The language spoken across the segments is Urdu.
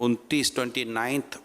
29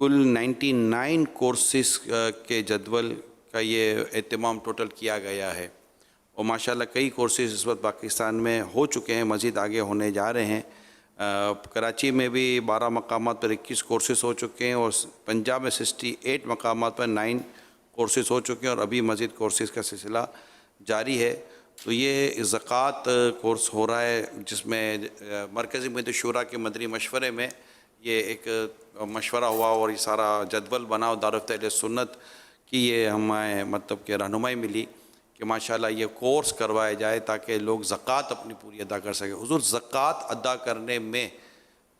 کل 99 کورسز کے جدول کا یہ اہتمام ٹوٹل کیا گیا ہے، اور ماشاءاللہ کئی کورسز اس وقت پاکستان میں ہو چکے ہیں، مزید آگے ہونے جا رہے ہیں۔ کراچی میں بھی 12 مقامات پر 21 کورسز ہو چکے ہیں، اور پنجاب میں 68 مقامات پر 9 کورسز ہو چکے ہیں، اور ابھی مزید کورسز کا سلسلہ جاری ہے۔ تو یہ زکوٰۃ کورس ہو رہا ہے، جس میں مرکزی کمیٹی شورا کے مدنی مشورے میں یہ ایک مشورہ ہوا اور یہ سارا جدول بنا، اور دارالفتہ اہل سنت کی یہ ہمیں مطلب کہ رہنمائی ملی کہ ماشاءاللہ یہ کورس کروائے جائے تاکہ لوگ زکوٰۃ اپنی پوری ادا کر سکیں۔ حضور زکوٰۃ ادا کرنے میں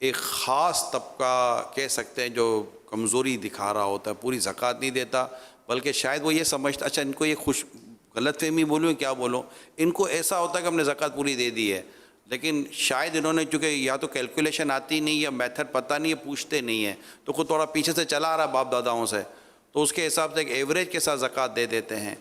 ایک خاص طبقہ کہہ سکتے ہیں جو کمزوری دکھا رہا ہوتا ہے، پوری زکوٰۃ نہیں دیتا، بلکہ شاید وہ یہ سمجھتا، اچھا ان کو یہ غلط فہمی بولوں کیا بولوں، ان کو ایسا ہوتا ہے کہ ہم نے زکوٰۃ پوری دے دی ہے، لیکن شاید انہوں نے چونکہ یا تو کیلکولیشن آتی نہیں یا میتھڈ پتہ نہیں ہے، پوچھتے نہیں ہیں، تو خود تھوڑا پیچھے سے چلا آ رہا باپ داداؤں سے، تو اس کے حساب سے ایک ایوریج کے ساتھ زکوٰۃ دے دیتے ہیں۔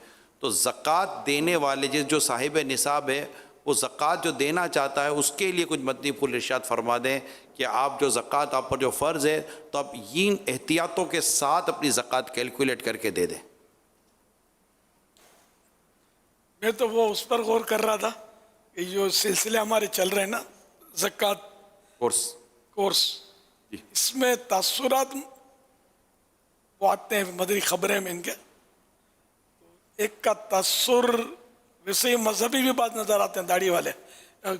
تو زکوٰۃ دینے والے جو صاحب نصاب ہے، وہ زکوٰۃ جو دینا چاہتا ہے اس کے لیے کچھ مدنی پھول ارشاد فرما دیں کہ آپ جو زکوٰۃ آپ پر جو فرض ہے تو آپ ان احتیاطوں کے ساتھ اپنی زکوٰۃ کیلکولیٹ کر کے دے دیں۔ میں تو وہ اس پر غور کر رہا تھا کہ جو سلسلے ہمارے چل رہے ہیں نا زکوٰۃ کورس، اس میں تاثرات وہ آتے ہیں مدری خبریں میں ان کے، ایک کا تاثر ویسے ہی مذہبی بھی بات نظر آتے ہیں، داڑھی والے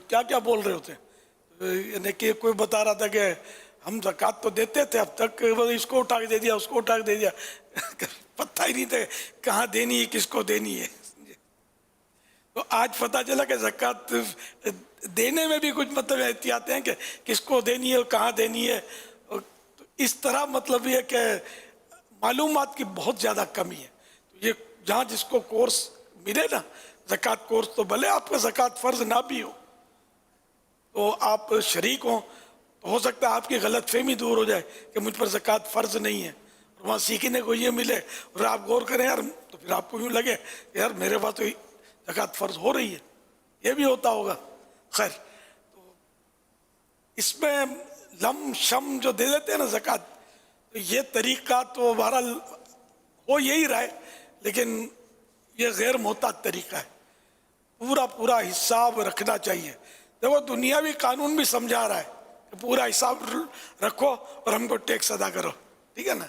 کیا کیا بول رہے ہوتے ہیں، یعنی کہ کوئی بتا رہا تھا کہ ہم زکوٰۃ تو دیتے تھے، اب تک اس کو اٹھا کے دے دیا، اس کو اٹھا کے دے دیا، پتہ ہی نہیں تھا کہاں دینی ہے، کس کو دینی ہے۔ تو آج پتہ چلا کہ زکوٰۃ دینے میں بھی کچھ مطلب احتیاطیں ہیں کہ کس کو دینی ہے اور کہاں دینی ہے، تو اس طرح مطلب یہ کہ معلومات کی بہت زیادہ کمی ہے۔ تو یہ جہاں جس کو کورس ملے نا زکوٰۃ کورس، تو بھلے آپ کا زکوٰۃ فرض نہ بھی ہو تو آپ شریک ہوں، تو ہو سکتا ہے آپ کی غلط فہمی دور ہو جائے کہ مجھ پر زکوٰۃ فرض نہیں ہے، اور وہاں سیکھنے کو یہ ملے اور آپ غور کریں یار، تو پھر آپ کو یوں لگے یار میرے پاس تو زکوٰۃ فرض ہو رہی ہے، یہ بھی ہوتا ہوگا۔ خیر، تو اس میں لم شم جو دے دیتے ہیں نا زکوٰۃ، تو یہ طریقہ تو بہرحال ہو یہی رہا ہے، لیکن یہ غیر محتاط طریقہ ہے، پورا حساب رکھنا چاہیے۔ دیکھو دنیاوی قانون بھی سمجھا رہا ہے کہ پورا حساب رکھو اور ہم کو ٹیکس ادا کرو، ٹھیک ہے نا۔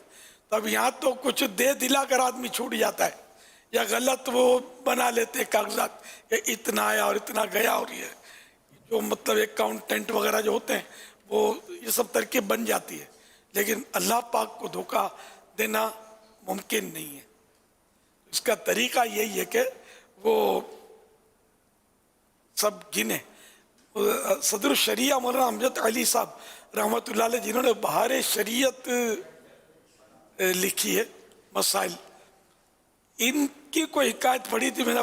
تو اب یہاں تو کچھ دے دلا کر آدمی چھوٹ جاتا ہے، یا غلط وہ بنا لیتے کاغذات کہ اتنا آیا اور اتنا گیا، اور یہ جو مطلب اکاؤنٹنٹ وغیرہ جو ہوتے ہیں وہ یہ سب ترکیب بن جاتی ہے، لیکن اللہ پاک کو دھوکہ دینا ممکن نہیں ہے۔ اس کا طریقہ یہی ہے کہ وہ سب گنے۔ صدر الشریعہ مولانا امجد علی صاحب رحمۃ اللہ علیہ، جنہوں نے بہار شریعت لکھی ہے، مسائل، ان کی کوئی حکایت پڑھی تھی، میں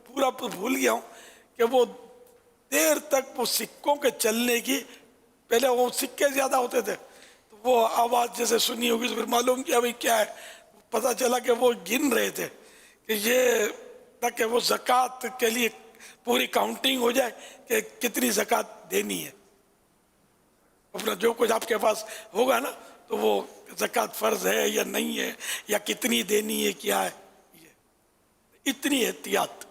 پورا بھول گیا ہوں، کہ وہ دیر تک وہ سکوں کے چلنے کی، پہلے وہ سکے زیادہ ہوتے تھے تو وہ آواز جیسے سنی ہوگی تو پھر معلوم کیا بھئی کیا ہے، پتہ چلا کہ وہ گن رہے تھے کہ یہ تاکہ وہ زکوٰۃ کے لیے پوری کاؤنٹنگ ہو جائے کہ کتنی زکوٰۃ دینی ہے۔ اپنا جو کچھ آپ کے پاس ہوگا نا تو وہ زکوٰۃ فرض ہے یا نہیں ہے، یا کتنی دینی ہے، کیا ہے، اتنی احتیاط۔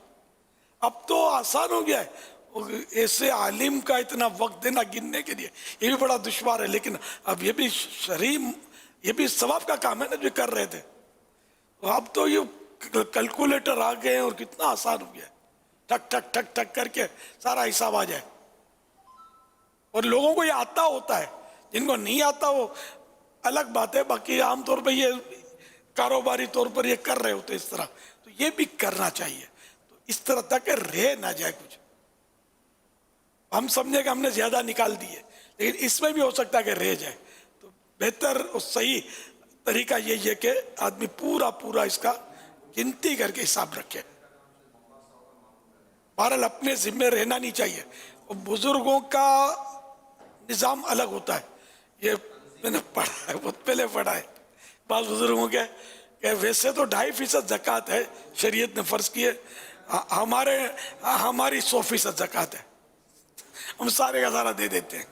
اب تو آسان ہو گیا ہے، ایسے عالم کا اتنا وقت دینا گننے کے لیے یہ بھی بڑا دشوار ہے، لیکن اب یہ بھی شرعی، یہ بھی ثواب کا کام ہے نا جو کر رہے تھے۔ اب تو یہ کیلکولیٹر آ گئے اور کتنا آسان ہو گیا ہے، ٹک ٹک ٹک ٹک کر کے سارا حساب آ جائے۔ اور لوگوں کو یہ آتا ہوتا ہے، جن کو نہیں آتا وہ الگ بات ہے، باقی عام طور پہ یہ کاروباری طور پر یہ کر رہے ہوتے اس طرح، تو یہ بھی کرنا چاہیے، تو اس طرح تک رہ نہ جائے کچھ۔ ہم سمجھے کہ ہم نے زیادہ نکال دیے، لیکن اس میں بھی ہو سکتا ہے کہ رہ جائے، تو بہتر اور صحیح طریقہ یہی ہے کہ آدمی پورا اس کا گنتی کر کے حساب رکھے۔ بہرحال اپنے ذمہ رہنا نہیں چاہیے، اور بزرگوں کا نظام الگ ہوتا ہے، یہ میں نے پڑھا ہے، بہت پہلے پڑھا ہے بعض بزرگوں کے، کہ ویسے تو 2.5% زکوٰۃ ہے شریعت نے فرض کی ہے، ہماری 100% زکوٰۃ ہے، ہم سارے کا سارا دے دیتے ہیں،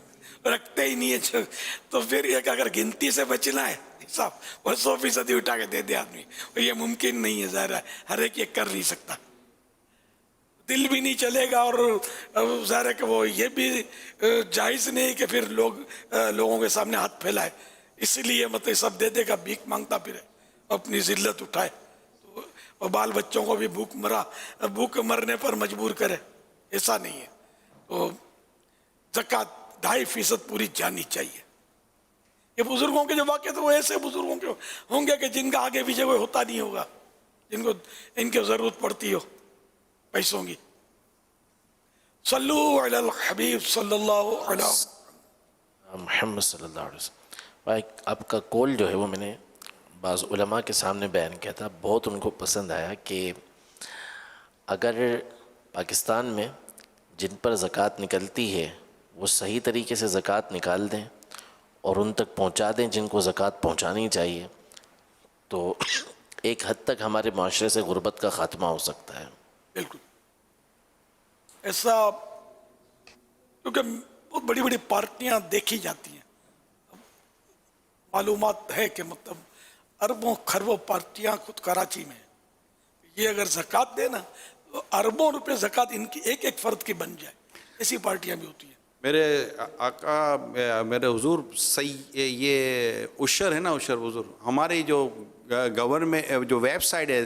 رکھتے ہی نہیں ہے، تو پھر یہ کہ اگر گنتی سے بچنا ہے صاحب وہ 100% اٹھا کے دے دے آدمی, اور یہ ممکن نہیں ہے, ظاہر ہے ہر ایک یہ کر نہیں سکتا, دل بھی نہیں چلے گا, اور ظاہر ہے کہ وہ یہ بھی جائز نہیں کہ پھر لوگوں کے سامنے ہاتھ پھیلائے, اس لیے مطلب سب دے دے گا, بھیک مانگتا پھرے, اپنی ذلت اٹھائے, اور بال بچوں کو بھی بھوک مرنے پر مجبور کرے, ایسا نہیں ہے. تو زکوٰۃ 2.5% پوری جانی چاہیے. یہ بزرگوں کے جو واقع تو وہ ایسے بزرگوں کے ہوں گے کہ جن کا آگے پیچھے کوئی ہوتا نہیں ہوگا, جن کو ان کی ضرورت پڑتی ہو پیسوں کی. صلو علی الحبیب صلی اللہ علیہ وسلم. محمد صلی اللہ علیہ وسلم. بھائی آپ کا قول جو ہے وہ میں نے بعض علماء کے سامنے بیان کیا تھا, بہت ان کو پسند آیا کہ اگر پاکستان میں جن پر زکوٰۃ نکلتی ہے وہ صحیح طریقے سے زکوٰۃ نکال دیں اور ان تک پہنچا دیں جن کو زکوٰۃ پہنچانی چاہیے, تو ایک حد تک ہمارے معاشرے سے غربت کا خاتمہ ہو سکتا ہے. بالکل ایسا, کیونکہ بہت بڑی بڑی پارٹیاں دیکھی جاتی ہیں, معلومات ہے کہ مطلب اربوں خربوں پارٹیاں خود کراچی میں, یہ اگر زکوٰۃ دے نا تو اربوں روپے زکوٰۃ ان کی ایک ایک فرد کی بن جائے, ایسی پارٹیاں بھی ہوتی ہیں. میرے آقا میرے حضور یہ عشر ہے نا, عشر حضور ہماری جو گورنمنٹ جو ویب سائٹ ہے,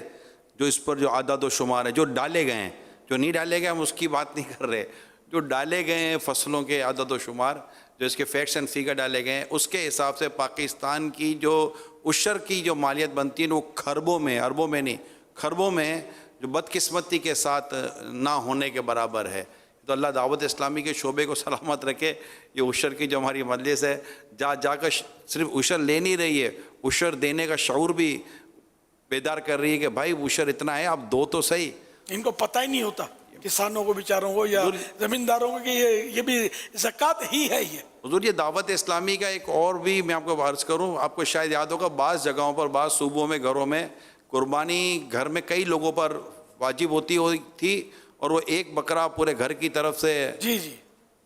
جو اس پر جو اعداد و شمار ہے جو ڈالے گئے ہیں, جو نہیں ڈالے گئے ہم اس کی بات نہیں کر رہے, جو ڈالے گئے ہیں فصلوں کے عدد و شمار, جو اس کے فیکٹس اینڈ فیگر ڈالے گئے ہیں, اس کے حساب سے پاکستان کی جو عشر کی جو مالیت بنتی ہے وہ خربوں میں, اربوں میں نہیں, خربوں میں, جو بدقسمتی کے ساتھ نہ ہونے کے برابر ہے. تو اللہ دعوت اسلامی کے شعبے کو سلامت رکھے. یہ عشر کی جو ہماری مجلس ہے جا کر صرف عشر لے نہیں رہی ہے, عشر دینے کا شعور بھی بیدار کر رہی ہے کہ بھائی عشر اتنا ہے, آپ دو تو صحیح. ان کو پتہ ہی نہیں ہوتا کسانوں کو بیچاروں کو یا زمینداروں کو کہ یہ بھی زکوٰۃ ہی ہے. یہ حضور یہ دعوت اسلامی کا ایک اور بھی میں آپ کو عرض کروں, آپ کو شاید یاد ہوگا بعض جگہوں پر, بعض صوبوں میں, گھروں میں قربانی گھر میں کئی لوگوں پر واجب ہوتی تھی, اور وہ ایک بکرا پورے گھر کی طرف سے. جی جی,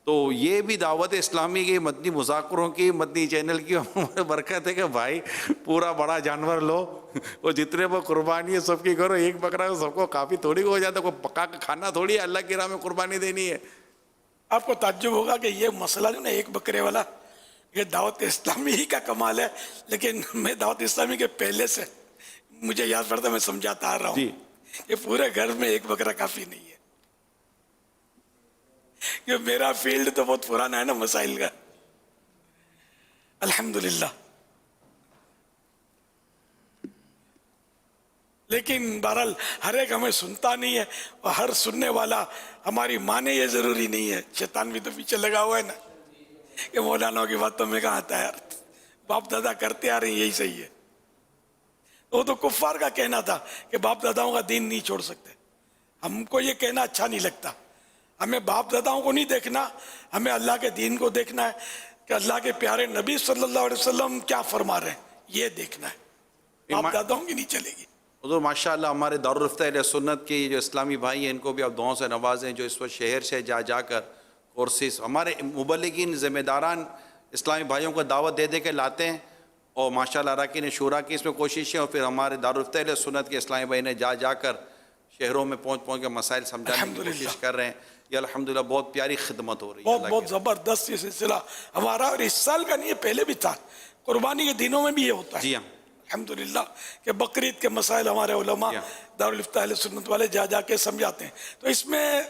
تو یہ بھی دعوت اسلامی کی مدنی مذاکروں کی, مدنی چینل کی برکت ہے کہ بھائی پورا بڑا جانور لو, وہ جتنے وہ قربانی ہے سب کی کرو, ایک بکرا سب کو کافی تھوڑی ہو جاتا, کوئی پکا کے کھانا تھوڑی ہے, اللہ کی راہ میں قربانی دینی ہے. آپ کو تعجب ہوگا کہ یہ مسئلہ جو نا ایک بکرے والا, یہ دعوت اسلامی ہی کا کمال ہے, لیکن میں دعوت اسلامی کے پہلے سے مجھے یاد پڑتا, میں سمجھاتا آ رہا ہوں کہ پورے گھر میں ایک بکرا کافی نہیں ہے. کہ میرا فیلڈ تو بہت پرانا ہے نا مسائل کا, الحمدللہ. لیکن بہرحال ہر ایک ہمیں سنتا نہیں ہے, اور ہر سننے والا ہماری مانے یہ ضروری نہیں ہے. شیطان بھی تو پیچھے لگا ہوا ہے نا کہ مولانا کی بات تو میں کہاں آتا ہے یار, باپ دادا کرتے آ رہے ہیں یہی صحیح ہے. وہ تو کفار کا کہنا تھا کہ باپ داداؤں کا دین نہیں چھوڑ سکتے. ہم کو یہ کہنا اچھا نہیں لگتا. ہمیں باپ داداؤں کو نہیں دیکھنا, ہمیں اللہ کے دین کو دیکھنا ہے کہ اللہ کے پیارے نبی صلی اللہ علیہ وسلم کیا فرما رہے ہیں, یہ دیکھنا ہے. باپ داداؤں کی نہیں چلے گی. حضور ماشاء اللہ ہمارے دارالفتہ اہل سنت کی جو اسلامی بھائی ہیں ان کو بھی آپ دعاؤں سے نوازیں, جو اس وقت شہر سے جا کر کورسز, ہمارے مبلغین ذمہ داران اسلامی بھائیوں کو دعوت دے دے کے لاتے ہیں, اور ماشاء اللہ اراکین شورا کی اس میں کوششیں, اور پھر ہمارے دارالفتہ اہل سنت کے اسلامی بھائی نے جا کر شہروں میں پہنچ کے مسائل سمجھانے کی کوشش کر رہے ہیں. یہ الحمدللہ بہت پیاری خدمت ہو رہی ہے, بہت زبردست یہ سلسلہ ہمارا, اور اس سال کا نہیں ہے, پہلے بھی تھا, قربانی کے دنوں میں بھی یہ ہوتا ہے. جی ہاں الحمدللہ کہ بقرعید کے مسائل ہمارے علماء دارالفتہ اہل سنت والے جا کے سمجھاتے ہیں. تو اس میں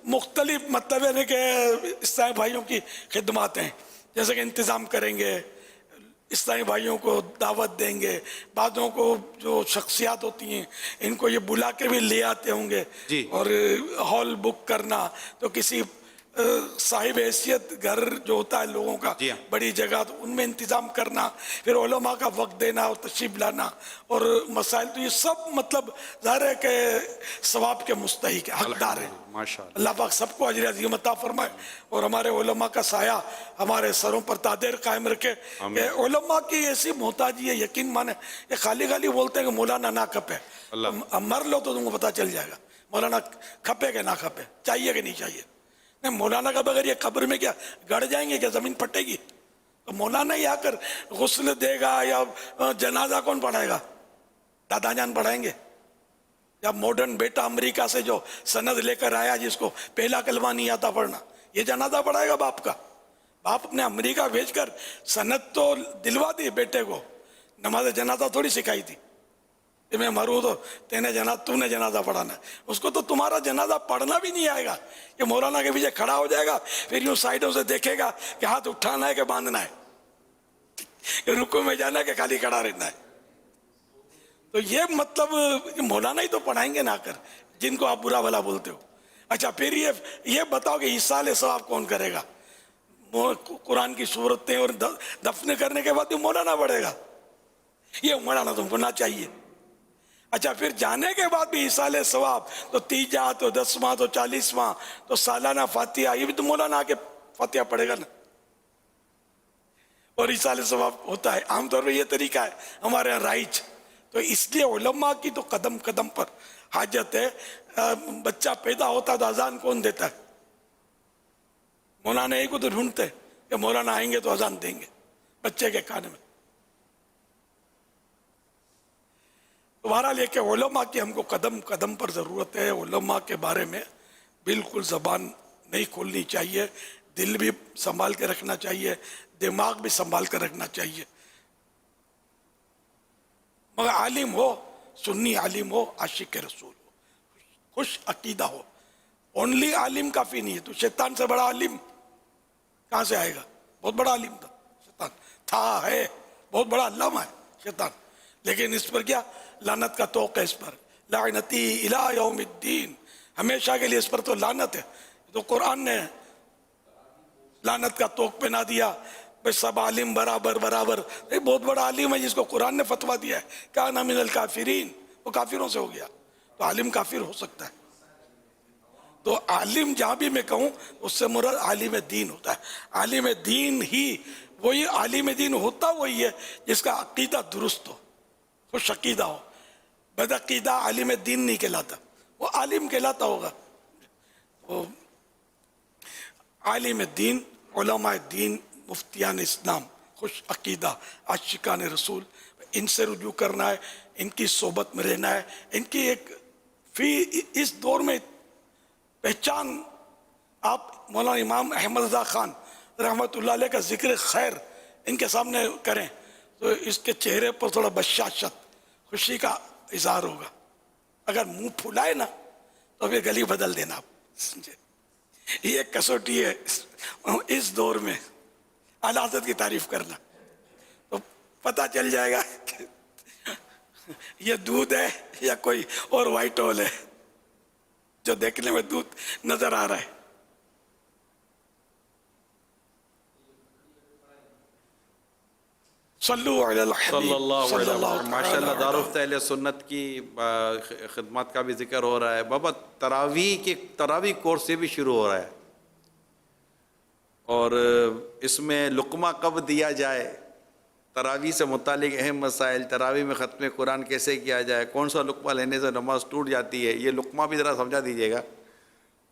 مختلف مطلب ہے کہ اسلامی بھائیوں کی خدمات ہیں, جیسے کہ انتظام کریں گے, اسلامی بھائیوں کو دعوت دیں گے, بعضوں کو جو شخصیات ہوتی ہیں ان کو یہ بلا کے بھی لے آتے ہوں گے, اور ہال بک کرنا, تو کسی صاحب حیثیت گھر جو ہوتا ہے لوگوں کا بڑی جگہ, تو ان میں انتظام کرنا, پھر علماء کا وقت دینا اور تشریف لانا اور مسائل, تو یہ سب مطلب ظاہر ہے کہ ثواب کے مستحق ہے, حقدار ہے. اللہ پاک سب کو اجر عظیم عطا فرمائے, اور ہمارے علماء کا سایہ ہمارے سروں پر دائر قائم رکھے. کہ علماء کی ایسی محتاجی ہے, یقین مانے, یہ خالی بولتے ہیں کہ مولانا نہ کھپے, مر لو تو تم کو پتہ چل جائے گا مولانا کھپے کہ نہ کھپے, چاہیے کہ نہیں چاہیے. نہیں, مولانا کا بغیر یہ قبر میں کیا گڑ جائیں گے, کیا زمین پھٹے گی؟ تو مولانا ہی آ کر غسل دے گا یا جنازہ کون پڑھائے گا؟ دادا جان پڑھائیں گے؟ یا ماڈرن بیٹا امریکہ سے جو سند لے کر آیا جس کو پہلا کلمہ نہیں آتا پڑھنا، یہ جنازہ پڑھائے گا باپ کا؟ باپ نے امریکہ بھیج کر سند تو دلوا دی بیٹے کو، نماز جنازہ تھوڑی سکھائی تھی کہ میں مروں تو تو نے جنازہ پڑھانا ہے۔ اس کو تو تمہارا جنازہ پڑھنا بھی نہیں آئے گا، کہ مولانا کے پیچھے کھڑا ہو جائے گا، پھر یوں سائڈوں سے دیکھے گا کہ ہاتھ اٹھانا ہے کہ باندھنا ہے، کہ رکوع میں جانا ہے کہ خالی کھڑا رہنا ہے۔ تو یہ مطلب مولانا ہی تو پڑھائیں گے نہ کر، جن کو آپ برا بھلا بولتے ہو۔ اچھا پھر یہ بتاؤ کہ ایصال ثواب کون کرے گا؟ قرآن کی صورتیں اور دفن کرنے کے بعد بھی مولانا پڑھے گا؟ یہ مولانا تم کو نہ چاہیے۔ اچھا پھر جانے کے بعد بھی ایصال ثواب، تو تیجا تو 10واں تو 40واں تو سالانہ فاتحہ، یہ بھی تو مولانا آ کے فاتحہ پڑھے گا نا، اور ایصال ثواب ہوتا ہے۔ عام طور پہ یہ طریقہ ہے ہمارے یہاں رائج، تو اس لیے علماء کی تو قدم قدم پر حاجت ہے۔ بچہ پیدا ہوتا تو اذان کون دیتا ہے؟ مولانا ایک کو تو ڈھونڈتے کہ مولانا آئیں گے تو اذان دیں گے بچے کے کان میں۔ تو بہرحال یہ کہ علماء کی ہم کو قدم قدم پر ضرورت ہے۔ علماء کے بارے میں بالکل زبان نہیں کھولنی چاہیے، دل بھی سنبھال کے رکھنا چاہیے، دماغ بھی سنبھال کر رکھنا چاہیے۔ مگر عالم ہو، سنی عالم ہو، عاشق رسول ہو، خوش عقیدہ ہو۔ اونلی عالم کافی نہیں ہے، تو شیطان سے بڑا عالم کہاں سے آئے گا؟ بہت بڑا عالم تھا شیطان، ہے بہت بڑا علامہ ہے شیطان، لیکن اس پر کیا لعنت کا طوق ہے، اس پر لعنتی الی یوم الدین، ہمیشہ کے لیے اس پر تو لعنت ہے۔ تو قرآن نے لعنت کا طوق پہنا دیا، بھئی سب عالم برابر برابر، یہ بہت بڑا عالم ہے جس کو قرآن نے فتویٰ دیا ہے کان من الکافرین، وہ کافروں سے ہو گیا۔ تو عالم کافر ہو سکتا ہے؟ تو عالم جہاں بھی میں کہوں اس سے مراد عالم دین ہوتا ہے۔ عالم دین ہی وہی عالم دین ہوتا وہی ہے جس کا عقیدہ درست ہو، خوش عقیدہ ہو۔ بد عقیدہ عالم دین نہیں کہلاتا، وہ عالم کہلاتا ہوگا۔ وہ عالم دین، علماء دین، مفتیان اسلام، خوش عقیدہ، عاشقان رسول، ان سے رجوع کرنا ہے، ان کی صحبت میں رہنا ہے، ان کی ایک اس دور میں پہچان۔ آپ مولانا امام احمد رضا خان رحمۃ اللہ علیہ کا ذکر خیر ان کے سامنے کریں تو اس کے چہرے پر تھوڑا بشاشت، خوشی کا اظہار ہوگا۔ اگر منہ پھلائے نا تو پھر گلی بدل دینا آپ، سمجھے؟ یہ کسوٹی ہے اس دور میں، اعلی حضرت کی تعریف کرنا، تو پتہ چل جائے گا کہ یہ دودھ ہے یا کوئی اور وائٹ ہول ہے جو دیکھنے میں دودھ نظر آ رہا ہے۔ صلو علی الحبیب صلی اللہ صلی علیہ اللہ وسلم۔ ماشاء اللہ دارالفتہ اہل سنت کی خدمات کا بھی ذکر ہو رہا ہے۔ بابا تراویح کورس سے بھی شروع ہو رہا ہے، اور اس میں لقمہ کب دیا جائے، تراویح سے متعلق اہم مسائل، تراویح میں ختم قرآن کیسے کیا جائے، کون سا لقمہ لینے سے نماز ٹوٹ جاتی ہے، یہ لقمہ بھی ذرا سمجھا دیجیے گا،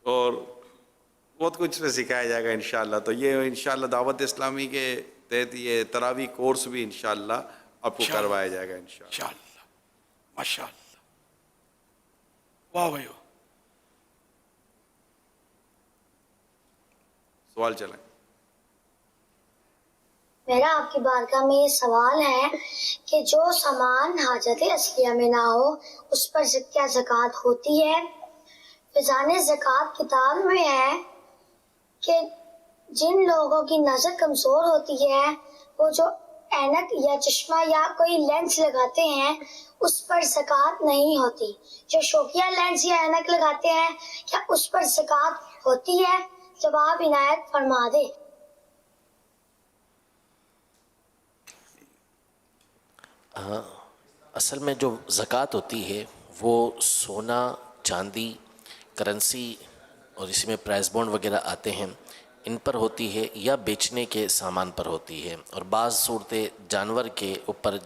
اور بہت کچھ اس میں سکھایا جائے گا انشاءاللہ۔ تو یہ انشاءاللہ دعوت اسلامی کے تحت یہ تراویح کورس بھی انشاءاللہ آپ کو کروایا جائے گا انشاءاللہ۔ انشاءاللہ، ماشاءاللہ، واہ بھائی واہ۔ سوال چلیں۔ میرا آپ کی بارگاہ میں یہ سوال ہے کہ جو سامان حاجت اصلیہ میں نہ ہو اس پر کیا زکوٰۃ ہوتی ہے؟ فیضان زکوٰۃ کتاب میں ہے کہ جن لوگوں کی نظر کمزور ہوتی ہے وہ جو اینک یا چشمہ یا کوئی لینس لگاتے ہیں اس پر زکوٰۃ نہیں ہوتی۔ جو شوقیہ لینس یا اینک لگاتے ہیں کیا اس پر زکوٰۃ ہوتی ہے؟ جواب عنایت فرما دے۔ اصل میں جو زکوٰۃ ہوتی ہے وہ سونا، چاندی، کرنسی اور اسی میں پرائز بانڈ وغیرہ آتے ہیں، ان پر ہوتی ہے، یا بیچنے کے سامان پر ہوتی ہے، اور بعض صورتیں جانور کے اوپر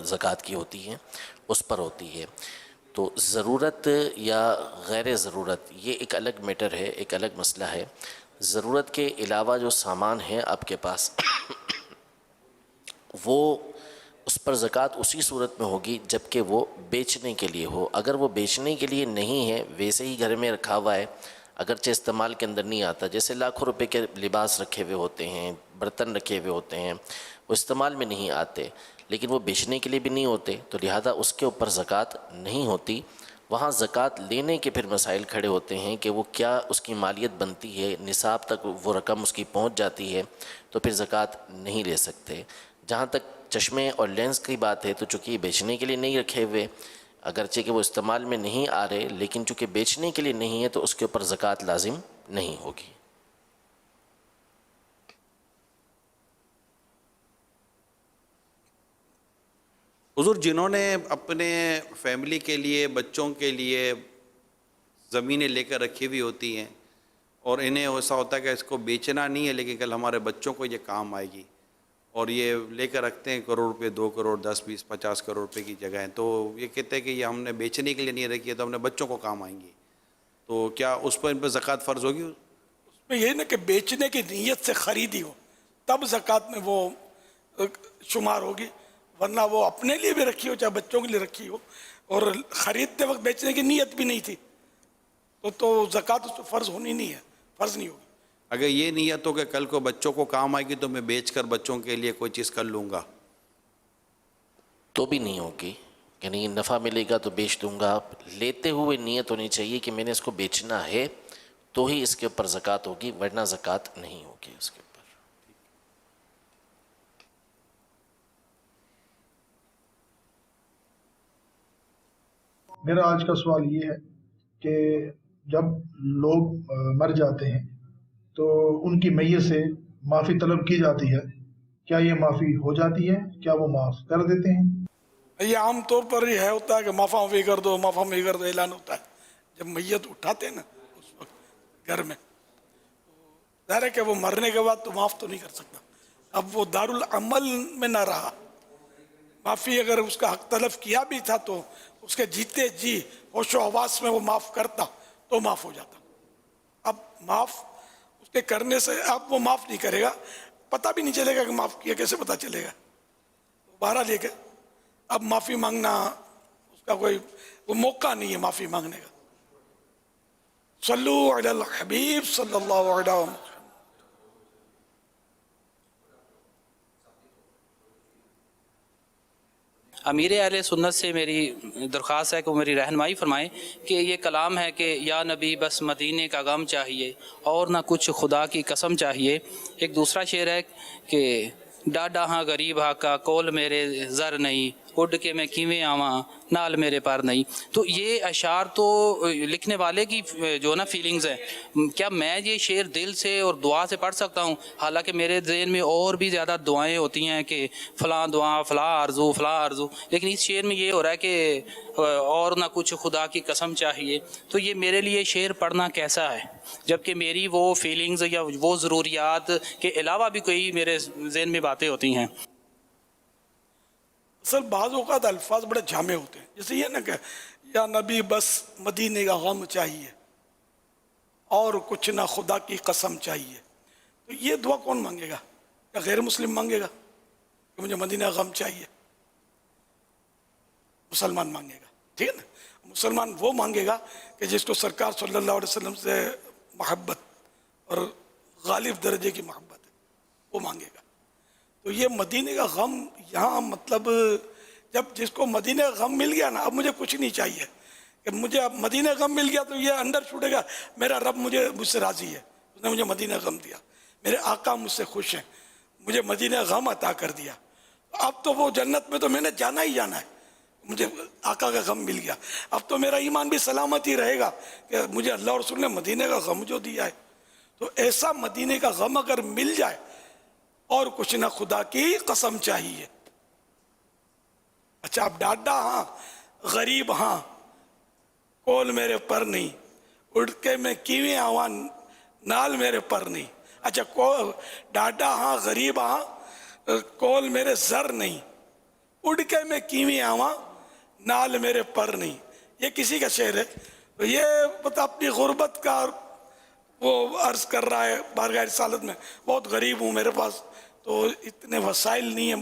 زکوٰۃ کی ہوتی ہیں، اس پر ہوتی ہے۔ تو ضرورت یا غیر ضرورت یہ ایک الگ میٹر ہے، ایک الگ مسئلہ ہے۔ ضرورت کے علاوہ جو سامان ہے آپ کے پاس وہ اس پر زکوٰۃ اسی صورت میں ہوگی جب کہ وہ بیچنے کے لیے ہو. اگر وہ بیچنے کے لیے نہیں ہے، ویسے ہی گھر میں رکھا ہوا ہے، اگرچہ استعمال کے اندر نہیں آتا، جیسے لاکھوں روپے کے لباس رکھے ہوئے ہوتے ہیں، برتن رکھے ہوئے ہوتے ہیں، وہ استعمال میں نہیں آتے لیکن وہ بیچنے کے لیے بھی نہیں ہوتے، تو لہذا اس کے اوپر زکوٰۃ نہیں ہوتی. وہاں زکوٰۃ لینے کے پھر مسائل کھڑے ہوتے ہیں کہ وہ کیا اس کی مالیت بنتی ہے، نصاب تک وہ رقم اس کی پہنچ جاتی ہے تو پھر زکوٰۃ نہیں لے سکتے. جہاں تک چشمے اور لینس کی بات ہے تو چونکہ یہ بیچنے کے لیے نہیں رکھے ہوئے، اگرچہ کہ وہ استعمال میں نہیں آ رہے لیکن چونکہ بیچنے کے لیے نہیں ہے تو اس کے اوپر زکوٰۃ لازم نہیں ہوگی. حضور، جنہوں نے اپنے فیملی کے لیے، بچوں کے لیے زمینیں لے کر رکھی ہوئی ہوتی ہیں اور انہیں ایسا ہوتا ہے کہ اس کو بیچنا نہیں ہے لیکن کل ہمارے بچوں کو یہ کام آئے گی، اور یہ لے کر رکھتے ہیں کروڑ روپے، 2 کروڑ، 10، 20، 50 کروڑ روپے کی جگہیں، تو یہ کہتے ہیں کہ یہ ہم نے بیچنے کے لیے نہیں رکھی ہے تو ہم نے بچوں کو کام آئیں گی، تو کیا اس پر ان پہ زکوٰۃ فرض ہوگی؟ اس میں یہ نا کہ بیچنے کی نیت سے خریدی ہو تب زکوٰۃ میں وہ شمار ہوگی، ورنہ وہ اپنے لیے بھی رکھی ہو چاہے بچوں کے لیے رکھی ہو اور خریدتے وقت بیچنے کی نیت بھی نہیں تھی تو زکوٰۃ اس پہ فرض ہونی نہیں ہے، فرض نہیں ہوگی. اگر یہ نیت ہو کہ کل کو بچوں کو کام آئے گی تو میں بیچ کر بچوں کے لیے کوئی چیز کر لوں گا، تو بھی نہیں ہوگی. یعنی نفع ملے گا تو بیچ دوں گا، لیتے ہوئے نیت ہونی چاہیے کہ میں نے اس کو بیچنا ہے تو ہی اس کے اوپر زکوٰۃ ہوگی، ورنہ زکوٰۃ نہیں ہوگی اس کے اوپر. میرا آج کا سوال یہ ہے کہ جب لوگ مر جاتے ہیں تو ان کی میت سے معافی طلب کی جاتی ہے، کیا یہ معافی ہو جاتی ہے؟ کیا وہ معاف کر دیتے ہیں؟ یہ عام طور پر یہ ہوتا ہے کہ معافی معافی کر دو، معافی معافی کر دو اعلان ہوتا ہے جب میت اٹھاتے ہیں نا اس وقت گھر میں. ظاہر ہے کہ وہ مرنے کے بعد تو معاف تو نہیں کر سکتا، اب وہ دارالعمل میں نہ رہا، معافی اگر اس کا حق طلب کیا بھی تھا تو اس کے جیتے جی ہوش و حواس میں وہ معاف کرتا تو معاف ہو جاتا. اب معاف اس کے کرنے سے اب وہ معاف نہیں کرے گا، پتہ بھی نہیں چلے گا کہ معاف کیا، کیسے پتہ چلے گا؟ بہرحال لے کے اب معافی مانگنا اس کا کوئی وہ موقع نہیں ہے معافی مانگنے کا. صلو علی الحبیب صلی اللہ علیہ وسلم. امیر اہل سنت سے میری درخواست ہے کہ وہ میری رہنمائی فرمائیں کہ یہ کلام ہے کہ یا نبی بس مدینے کا غم چاہیے اور نہ کچھ خدا کی قسم چاہیے. ایک دوسرا شعر ہے کہ ڈاڈا ہاں غریب ہاں کا کول میرے زر نہیں، اڈ کے میں کیویں آواں نال میرے پر نہیں. تو یہ اشعار تو لکھنے والے کی جو نا فیلنگز ہیں، کیا میں یہ شعر دل سے اور دعا سے پڑھ سکتا ہوں؟ حالانکہ میرے ذہن میں اور بھی زیادہ دعائیں ہوتی ہیں کہ فلاں دعا، فلاں آرزو، فلاں آرزو، لیکن اس شعر میں یہ ہو رہا ہے کہ اور نہ کچھ خدا کی قسم چاہیے. تو یہ میرے لیے شعر پڑھنا کیسا ہے جبکہ میری وہ فیلنگز یا وہ ضروریات کے علاوہ بھی کوئی میرے ذہن میں باتیں ہوتی ہیں؟ اصل بعض اوقات الفاظ بڑے جامع ہوتے ہیں، جیسے یہ نا کہ یا نبی بس مدینے کا غم چاہیے اور کچھ نہ خدا کی قسم چاہیے. تو یہ دعا کون مانگے گا؟ یا غیر مسلم مانگے گا کہ مجھے مدینہ کا غم چاہیے؟ مسلمان مانگے گا، ٹھیک ہے نا. مسلمان وہ مانگے گا کہ جس کو سرکار صلی اللہ علیہ وسلم سے محبت اور غالب درجے کی محبت ہے، وہ مانگے گا. تو یہ مدینے کا غم یہاں مطلب جب جس کو مدینے کا غم مل گیا نا، اب مجھے کچھ نہیں چاہیے کہ مجھے اب مدینے کا غم مل گیا تو یہ اندر چھوٹے گا میرا رب مجھ سے راضی ہے، اس نے مجھے مدینے کا غم دیا، میرے آقا مجھ سے خوش ہیں، مجھے مدینے کا غم عطا کر دیا. اب تو وہ جنت میں تو میں نے جانا ہی جانا ہے، مجھے آقا کا غم مل گیا. اب تو میرا ایمان بھی سلامت ہی رہے گا کہ مجھے اللہ اور رسول نے مدینے کا غم جو دیا ہے. تو ایسا مدینے کا غم اگر مل جائے اور کچھ نہ خدا کی قسم چاہیے. اچھا اب ڈاڈا ہاں غریب ہاں کول میرے پر نہیں، اڑ کے میں کیویں آواں نال میرے پر نہیں. اچھا ڈاڈا ہاں غریب ہاں کول میرے زر نہیں، اڑ کے میں کیویں آواں نال میرے پر نہیں. یہ کسی کا شعر ہے. تو یہ پتہ اپنی غربت کا وہ عرض کر رہا ہے بارگاہ رسالت میں، بہت غریب ہوں، میرے پاس تو اتنے وسائل نہیں ہیں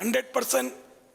100%,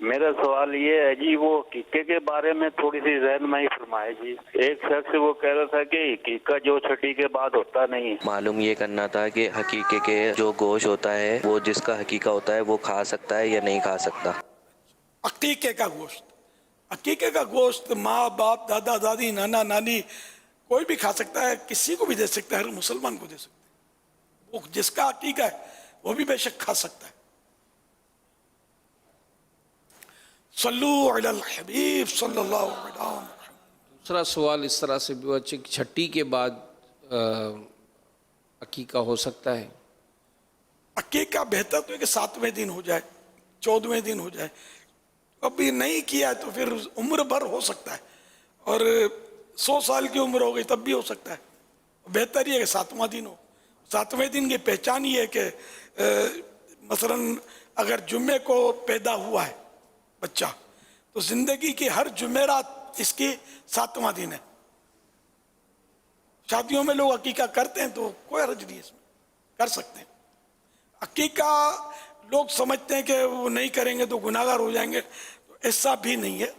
میرا سوال یہ ہے جی، وہ عقیقے کے بارے میں تھوڑی سی رہنمائی فرمائے جی. ایک شخص وہ کہہ رہا تھا کہ عقیقہ جو چھٹی کے بعد ہوتا نہیں. معلوم یہ کرنا تھا کہ حقیقے کے جو گوشت ہوتا ہے وہ جس کا حقیقہ ہوتا ہے وہ کھا سکتا ہے یا نہیں کھا سکتا. عقیقے کا گوشت، عقیقے کا گوشت ماں باپ دادا دادی نانا نانی کوئی بھی کھا سکتا ہے، کسی کو بھی دے سکتا ہے، ہر مسلمان کو دے سکتا ہے. وہ جس کا عقیقہ ہے وہ بھی بے شک کھا سکتا ہے. صلو علی الحبیب صلی اللہ علیہ وسلم. دوسرا سوال اس طرح سے بھی بچے کہ چھٹی کے بعد عقیقہ ہو سکتا ہے؟ عقیقہ بہتر تو ہے کہ 7ویں دن ہو جائے، 14ویں دن ہو جائے. ابھی نہیں کیا ہے تو پھر عمر بھر ہو سکتا ہے، اور 100 سال کی عمر ہو گئی تب بھی ہو سکتا ہے. بہتر یہ ہے کہ 7واں دن ہو. 7ویں دن کی پہچان یہ ہے کہ مثلا اگر جمعے کو پیدا ہوا ہے بچہ تو زندگی کی ہر جمعرات اس کی 7واں دن ہے. شادیوں میں لوگ عقیقہ کرتے ہیں تو کوئی حرج نہیں ہے، اس میں کر سکتے ہیں. عقیقہ لوگ سمجھتے ہیں کہ وہ نہیں کریں گے تو گناہگار ہو جائیں گے، تو ایسا بھی نہیں ہے.